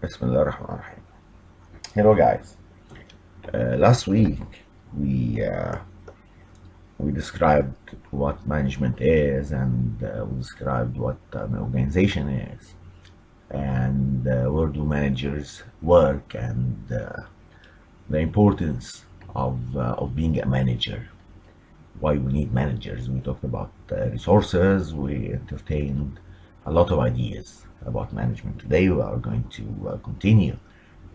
Bismillah ar-Rahman ar-Rahim. Hello guys. Last week we described what management is, and we described what an organization is, and where do managers work, and the importance of being a manager. Why we need managers. We talked about resources. We entertained a lot of ideas about management. Today we are going to continue,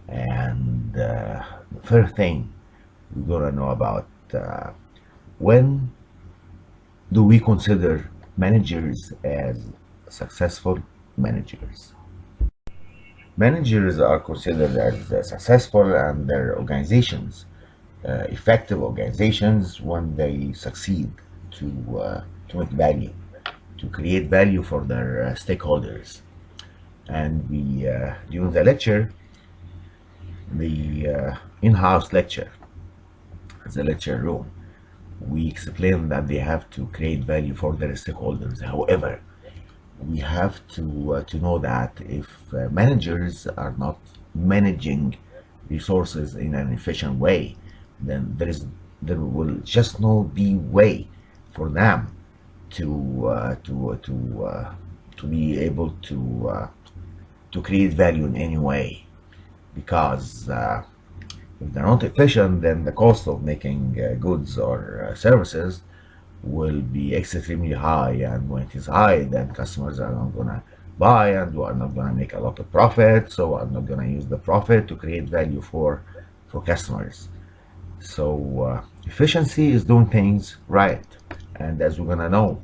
and the first thing we're gonna know about when do we consider managers as successful managers. Managers are considered as successful, and their organizations effective organizations when they succeed to make value, to create value for their stakeholders. And we during the lecture, the in-house lecture, the lecture room, we explained that they have to create value for their stakeholders. However, we have to know that if managers are not managing resources in an efficient way, then there will just no be way for them to be able to create value in any way, because if they're not efficient, then the cost of making goods or services will be extremely high, and when it is high, then customers are not gonna buy, and we are not gonna make a lot of profit, so I'm not gonna use the profit to create value for customers. So efficiency is doing things right, and as we're gonna know,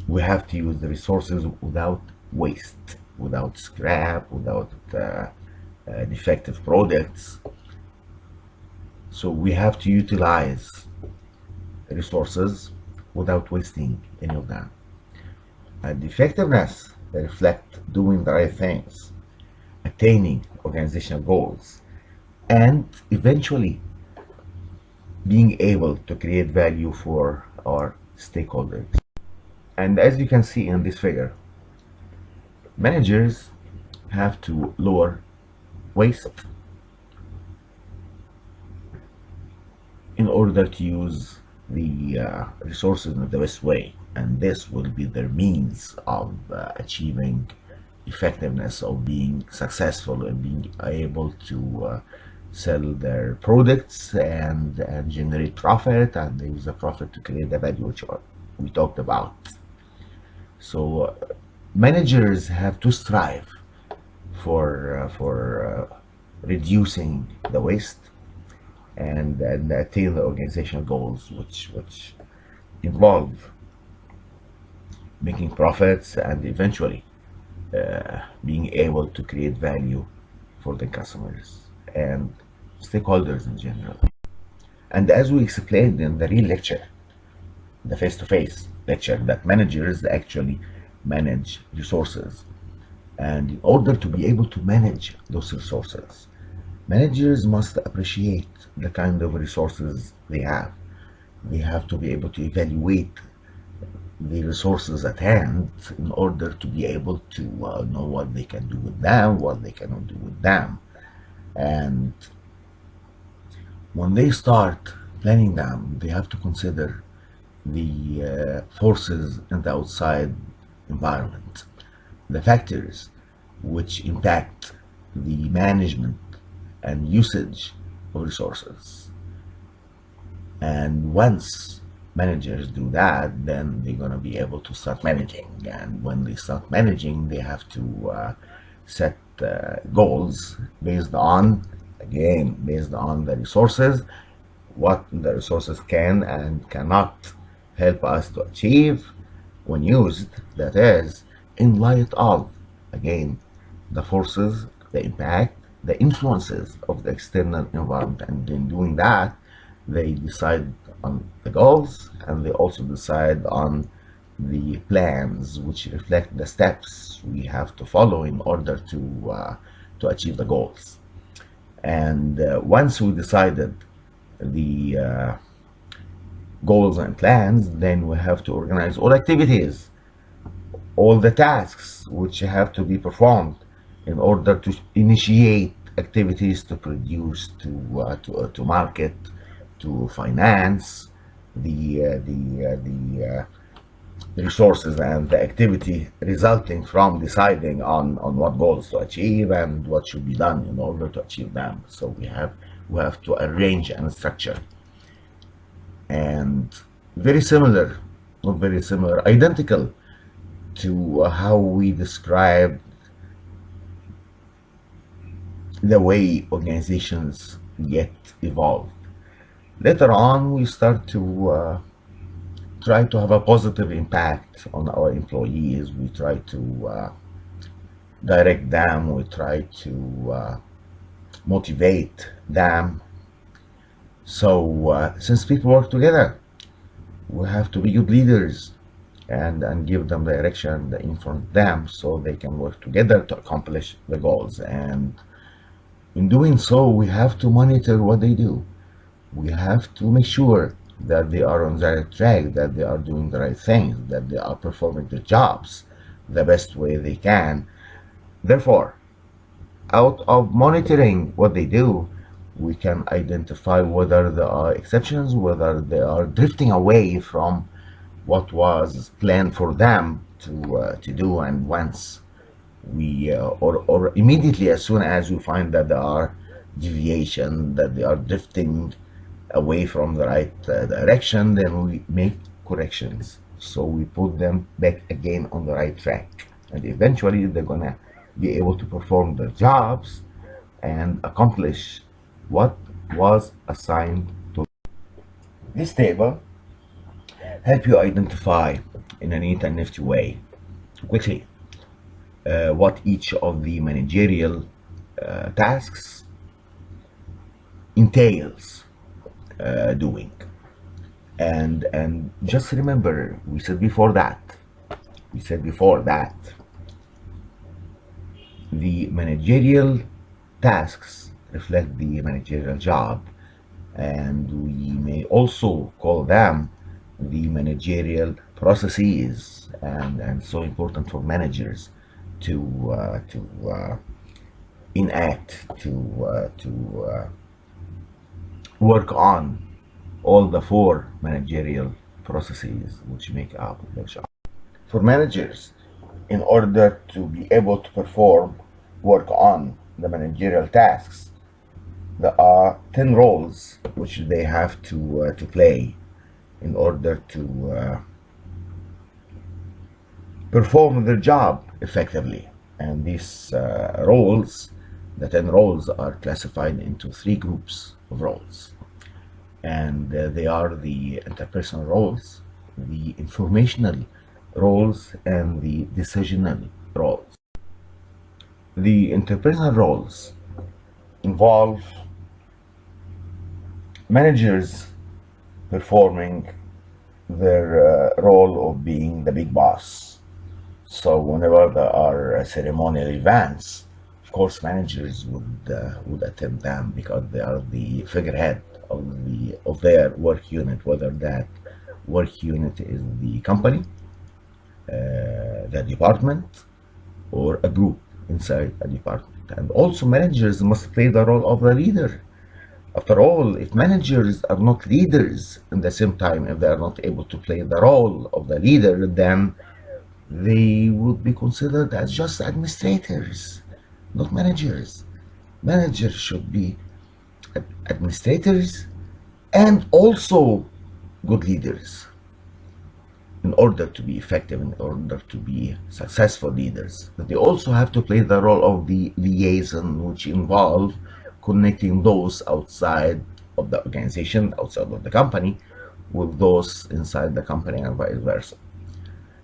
we have to use the resources without waste, without scrap, without defective products. So we have to utilize resources without wasting any of them. And effectiveness reflects doing the right things, attaining organizational goals, and eventually being able to create value for our stakeholders. And as you can see in this figure, managers have to lower waste in order to use the resources in the best way, and this will be their means of achieving effectiveness, of being successful, and being able to sell their products and generate profit, and they use the profit to create the value which we talked about. So managers have to strive for reducing the waste and attain the organizational goals, which involve making profits and eventually being able to create value for the customers and stakeholders in general. And as we explained in the real lecture, the face-to-face lecture, that managers actually manage resources, and in order to be able to manage those resources, managers must appreciate the kind of resources they have. They have to be able to evaluate the resources at hand in order to be able to know what they can do with them, what they cannot do with them. And when they start planning them, they have to consider the forces in the outside environment, the factors which impact the management and usage of resources. And once managers do that, then they're going to be able to start managing. And when they start managing, they have to set goals based on the resources, what the resources can and cannot help us to achieve when used, that is, in light of, again, the forces, the impact, the influences of the external environment. And in doing that, they decide on the goals, and they also decide on the plans which reflect the steps we have to follow in order to achieve the goals. And once we decided the goals and plans, then we have to organize all activities, all the tasks which have to be performed in order to initiate activities to produce, to market, to finance the resources and the activity resulting from deciding on what goals to achieve and what should be done in order to achieve them. So we have to arrange and structure. And very similar, not very similar, identical to how we describe the way organizations get evolved. Later on, we start to try to have a positive impact on our employees. We try to direct them. We try to motivate them. So since people work together, we have to be good leaders and give them direction, inform them so they can work together to accomplish the goals. And in doing so, we have to monitor what they do. We have to make sure that they are on the right track, that they are doing the right things, that they are performing their jobs the best way they can. Therefore, out of monitoring what they do, we can identify whether there are exceptions, whether they are drifting away from what was planned for them to do. And once we or immediately as soon as we find that there are deviation, that they are drifting away from the right direction, then we make corrections. So we put them back again on the right track, and eventually they're gonna be able to perform their jobs and accomplish what was assigned to them. This table help you identify in a neat and nifty way quickly what each of the managerial tasks entails doing. And just remember, we said before that the managerial tasks reflect the managerial job, and we may also call them the managerial processes, and so important for managers to enact, to work on all the 4 managerial processes which make up their job. For managers, in order to be able to work on the managerial tasks, there are 10 roles which they have to play in order to perform their job effectively. And these roles, the 10 roles, are classified into 3 groups of roles. And they are the interpersonal roles, the informational roles, and the decisional roles. The interpersonal roles involve managers performing their role of being the big boss. So whenever there are ceremonial events, of course managers would attend them because they are the figurehead of their work unit, whether that work unit is the company, the department, or a group inside a department. And also managers must play the role of the leader. After all, if managers are not leaders, at the same time, if they are not able to play the role of the leader, then they would be considered as just administrators, not managers. Managers should be administrators and also good leaders in order to be effective, in order to be successful leaders. But they also have to play the role of the liaison, which involve connecting those outside of the organization, outside of the company, with those inside the company, and vice versa.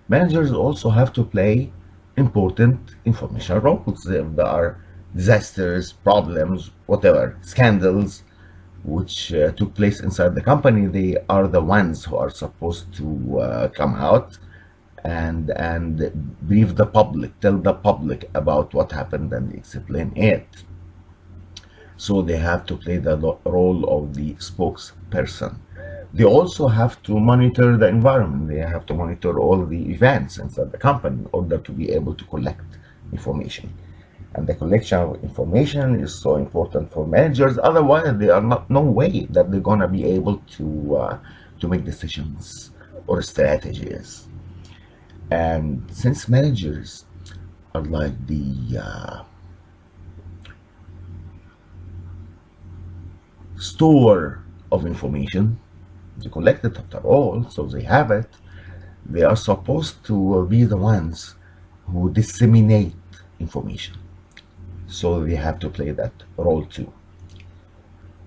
Managers also have to play important informational roles. If there are disasters, problems, whatever, scandals which took place inside the company, they are the ones who are supposed to come out and brief the public, tell the public about what happened and explain it. So they have to play the role of the spokesperson. They also have to monitor the environment. They have to monitor all the events inside the company in order to be able to collect information. And the collection of information is so important for managers. Otherwise, there are no way that they're gonna be able to make decisions or strategies. And since managers are like the store of information, they collect it after all, so they have it. They are supposed to be the ones who disseminate information. So they have to play that role too.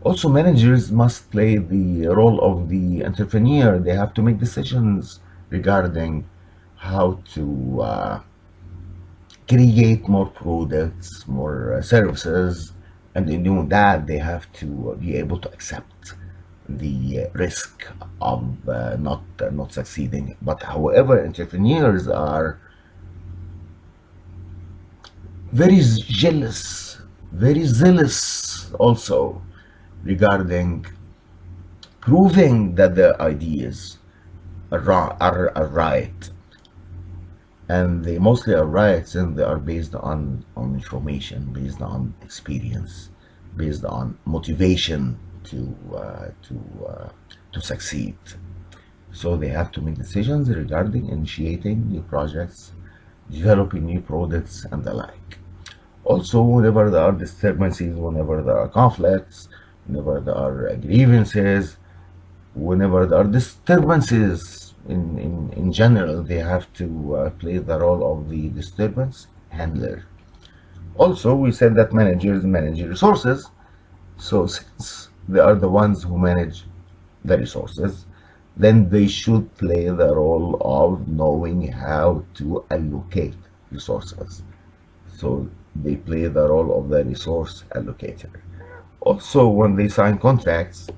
Also, managers must play the role of the entrepreneur. They have to make decisions regarding how to create more products, more services, and in doing that, they have to be able to accept the risk of not succeeding. But however, entrepreneurs are very jealous, very zealous also regarding proving that their ideas are right. And they mostly are right since they are based on information, based on experience, based on motivation to succeed. So they have to make decisions regarding initiating new projects, developing new products, and the like. Also, whenever there are disturbances, whenever there are conflicts, whenever there are grievances, whenever there are disturbances in general, they have to play the role of the disturbance handler. Also, we said that managers manage resources. So since they are the ones who manage the resources, then they should play the role of knowing how to allocate resources. So they play the role of the resource allocator. Also, when they sign contracts,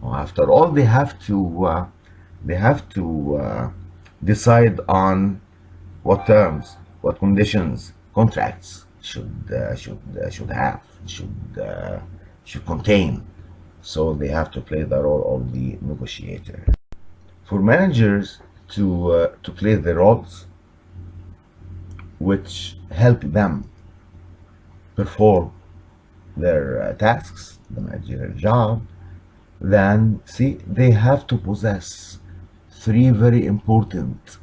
after all, they have to decide on what terms, what conditions contracts should contain. So they have to play the role of the negotiator. For managers to play the roles which help them perform their tasks, the managerial job, then they have to possess three very important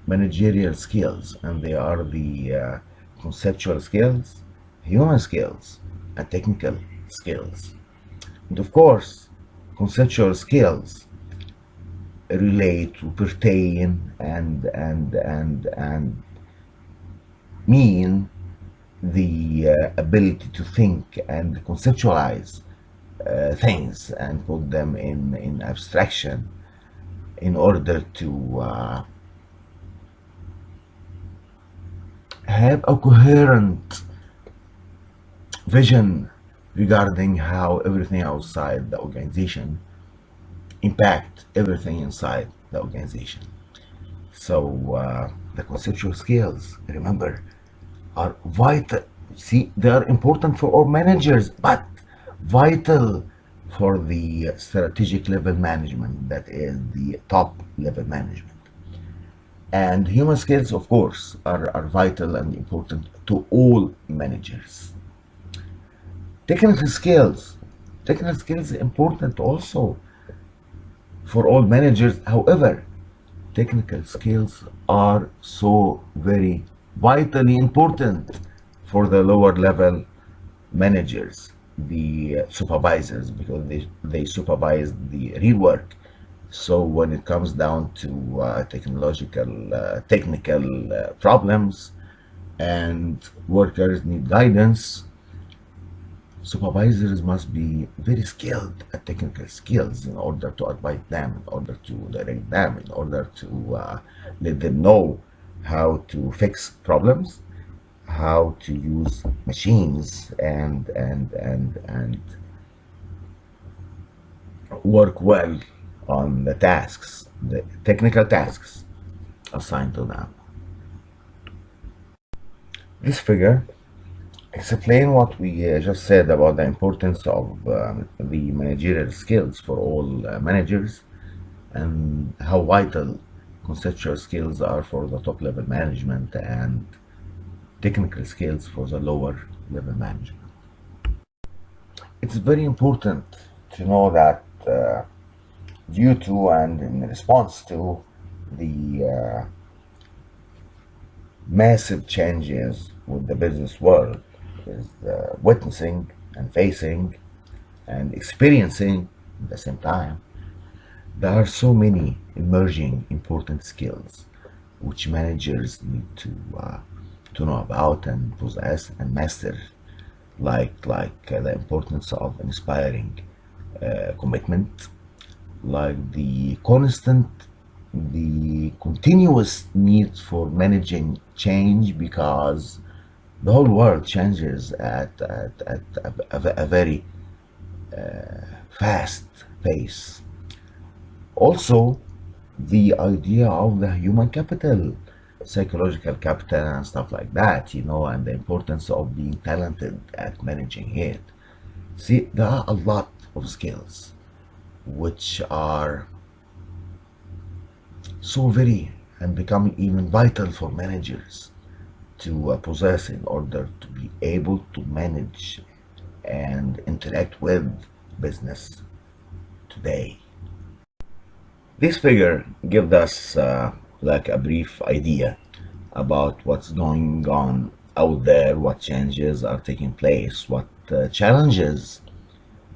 managerial skills, and they are the conceptual skills, human skills, and technical skills. And of course, conceptual skills relate to pertain and mean the ability to think and conceptualize things and put them in abstraction in order to have a coherent vision regarding how everything outside the organization impact everything inside the organization. So the conceptual skills, remember, are vital. See, they are important for all managers, but vital for the strategic level management, that is the top level management. And human skills, of course, are vital and important to all managers. Technical skills important also for all managers. However, technical skills are so very vitally important for the lower level managers, the supervisors, because they supervise the real work. So when it comes down to technical problems and workers need guidance, supervisors must be very skilled at technical skills in order to advise them, in order to direct them, in order to let them know how to fix problems, how to use machines, and work well on the tasks, the technical tasks assigned to them. This figure explains what we just said about the importance of the managerial skills for all managers, and how vital conceptual skills are for the top level management, and technical skills for the lower level manager. It's very important to know that due to and in response to the massive changes with the business world is witnessing and facing and experiencing at the same time, there are so many emerging important skills which managers need to know about and possess and master, like the importance of inspiring commitment, like the continuous need for managing change, because the whole world changes at a very fast pace. Also, the idea of the human capital, psychological capital, and stuff like that, and the importance of being talented at managing it. See, there are a lot of skills which are so very and becoming even vital for managers to possess in order to be able to manage and interact with business today. This figure gives us like a brief idea about what's going on out there, what changes are taking place, what challenges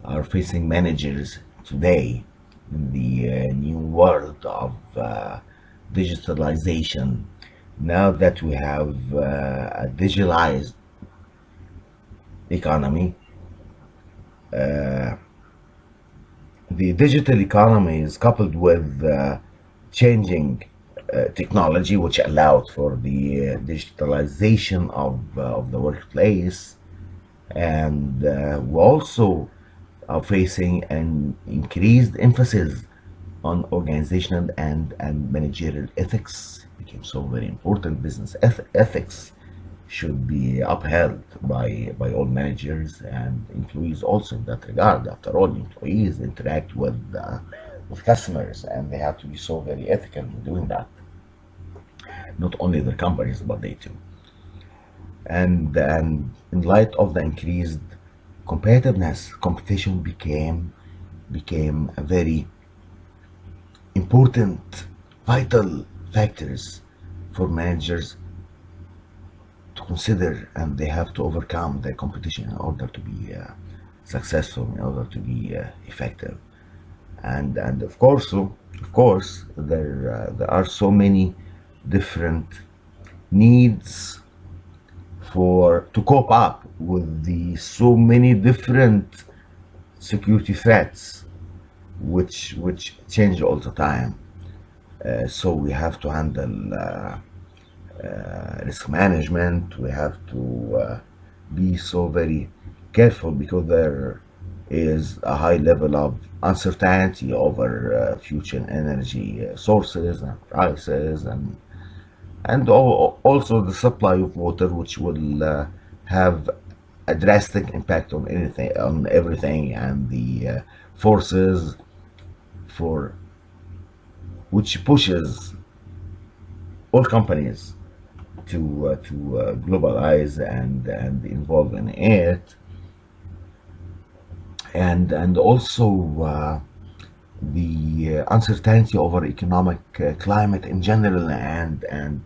are facing managers today in the new world of digitalization. Now that we have a digitalized economy, the digital economy is coupled with changing technology, which allowed for the digitalization of the workplace, and we also are facing an increased emphasis on organizational and managerial ethics. It became so very important. Business ethics should be upheld by all managers and employees also in that regard. After all, employees interact with customers, and they have to be so very ethical in doing that. Not only their companies, but they too. And in light of the increased competitiveness, competition became a very important, vital factors for managers to consider, and they have to overcome the competition in order to be successful, in order to be effective. And of course, there are so many different needs to cope up with the so many different security threats which change all the time. So we have to handle risk management. We have to be so very careful, because there is a high level of uncertainty over future energy sources and prices, and also the supply of water, which will have a drastic impact on everything, and the forces for which pushes all companies to globalize and involve in it, and also the uncertainty over economic climate in general. And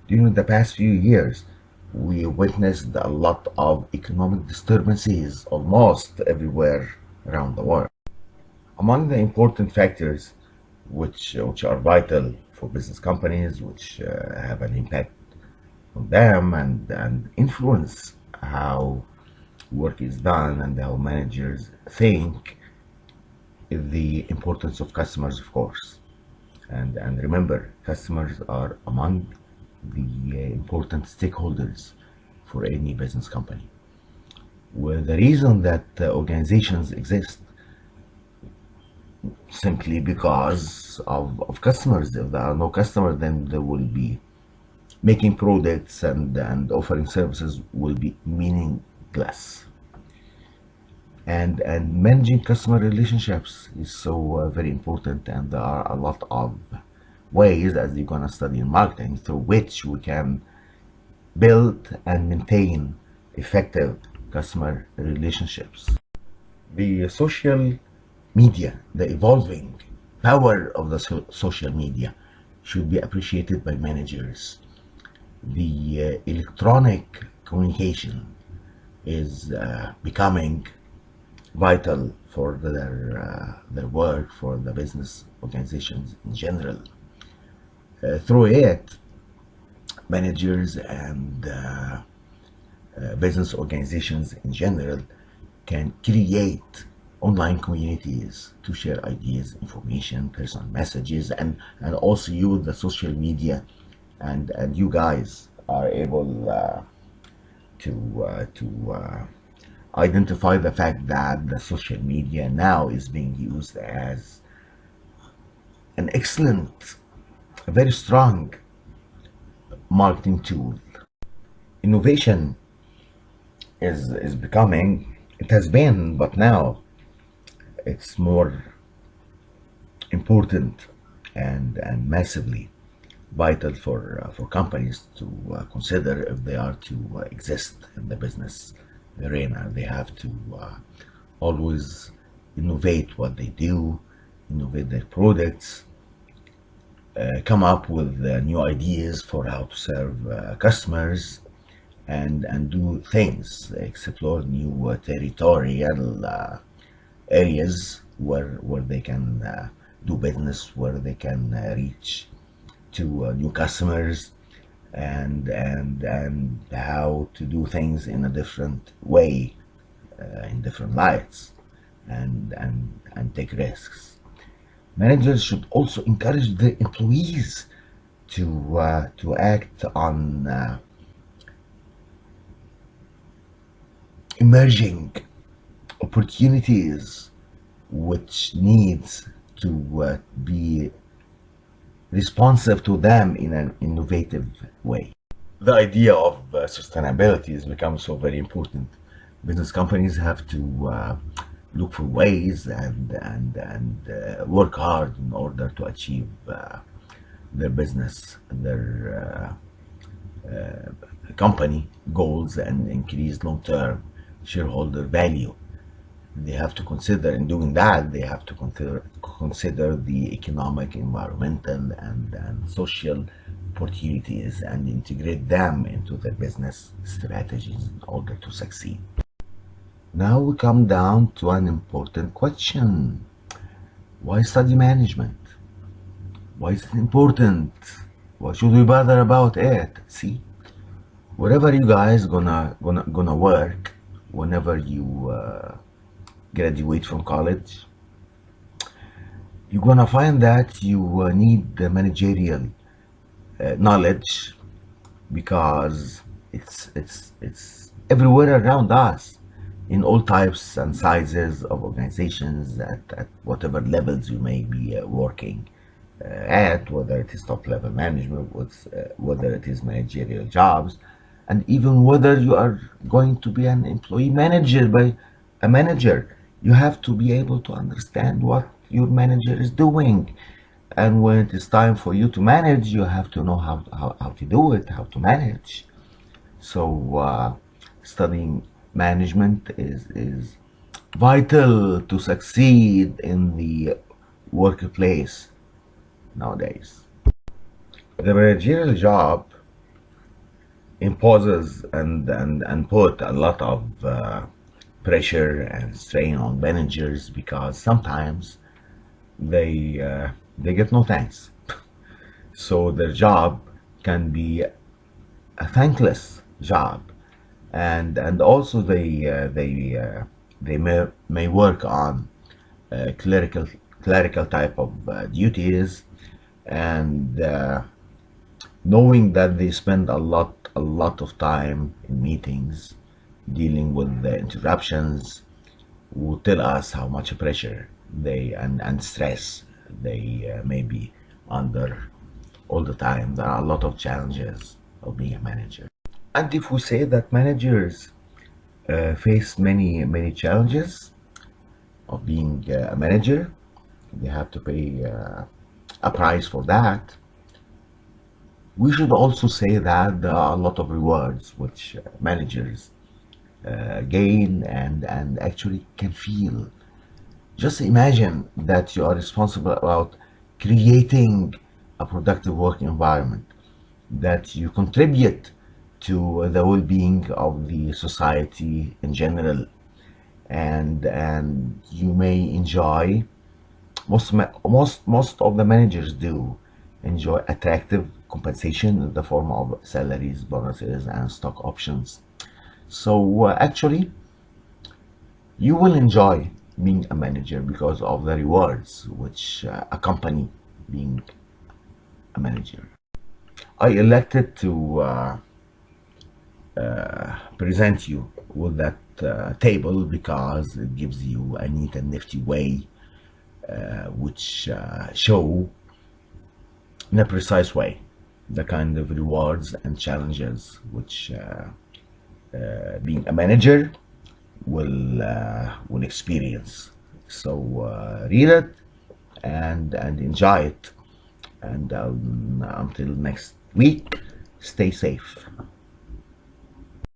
during the past few years, we witnessed a lot of economic disturbances almost everywhere around the world. Among the important factors which are vital for business companies, which have an impact on them and influence how work is done and how managers think, is the importance of customers, of course. And remember, customers are among the important stakeholders for any business company. Well, the reason that organizations exist simply because of customers. If there are no customers, then they will be making products and offering services will be meaningless. And managing customer relationships is so very important, and there are a lot of ways, as you're gonna study in marketing, through which we can build and maintain effective customer relationships. The social media, the evolving power of the social media should be appreciated by managers. The electronic communication is becoming vital for their work, for the business organizations in general. Through it, managers and business organizations in general can create online communities to share ideas, information, personal messages, and also use the social media. And you guys are able to identify the fact that the social media now is being used as an excellent, a very strong marketing tool. Innovation is becoming, it has been, but now it's more important and massively vital for companies to consider if they are to exist in the business arena. They have to always innovate what they do, innovate their products, come up with new ideas for how to serve customers, and do things, explore new territorial areas where they can do business, where they can reach to new customers, and how to do things in a different way, in different lights, and take risks. Managers should also encourage their employees to act on emerging opportunities which needs to be responsive to them in an innovative way. The idea of sustainability has become so very important. Business companies have to look for ways and work hard in order to achieve their business, their company goals, and increase long-term shareholder value. They have to consider, in doing that, they have to consider the economic, environmental, and social opportunities and integrate them into their business strategies in order to succeed. Now we come down to an important question. Why study management? Why is it important? Why should we bother about it? See, wherever you guys gonna work, whenever you graduate from college, you're gonna find that you need the managerial knowledge, because it's everywhere around us, in all types and sizes of organizations, at whatever levels you may be working at, whether it is top level management, whether it is managerial jobs, and even whether you are going to be an employee manager by a manager. You have to be able to understand what your manager is doing, and when it is time for you to manage, you have to know how to do it, how to manage. So studying management is vital to succeed in the workplace nowadays. The managerial job imposes and put a lot of pressure and strain on managers, because sometimes they get no thanks. So their job can be a thankless job, and also they may work on clerical type of duties, and knowing that they spend a lot of time in meetings dealing with the interruptions, will tell us how much pressure they and stress they may be under all the time. There are a lot of challenges of being a manager. And if we say that managers face many challenges of being a manager, they have to pay a price for that. We should also say that there are a lot of rewards which managers gain and actually can feel. Just imagine that you are responsible about creating a productive work environment, that you contribute to the well-being of the society in general, and you may enjoy, most of the managers do enjoy attractive compensation in the form of salaries, bonuses, and stock options. So actually, you will enjoy being a manager because of the rewards which accompany being a manager. I elected to present you with that table because it gives you a neat and nifty way which show in a precise way the kind of rewards and challenges which being a manager will experience. So read it and enjoy it, and until next week, stay safe.